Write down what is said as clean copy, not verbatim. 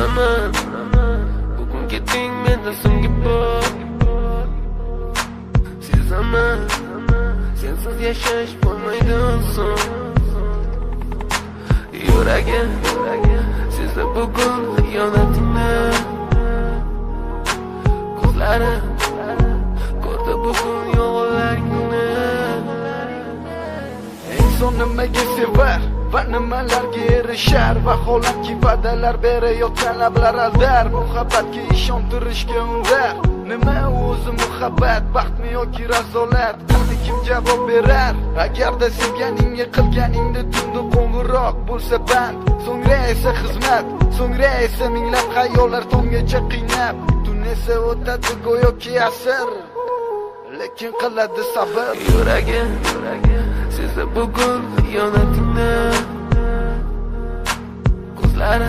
Tushanaman bugun ketding mendan so'nggi bor. Sezaman sensiz yashash bo'lmaydi oson. Yuragim sezdi bugun xiyonatingni. Ko'zlarim ko'rdi bugun yolg'onlaringni. Inson nimaga sevar va nimalarga erishar, vaholanki va'dalar berayotgan lablar aldar. Muhabbatga ishontirishga undar. Nima o'zi muhabbat, baxtmi yoki razolat? Qani kim javob berar? Agarda sevganingga qilganingda tunda qo'ng'iroq bo'lsa band, so'ngra esa xizmat, so'ngra esa minglab xayollar tonggacha qiynab. Tun esa o'tadi go'yoki asr, lekin qiladi sabr. Yuragim sezdi bugun xiyonatingni. Ko'zlarim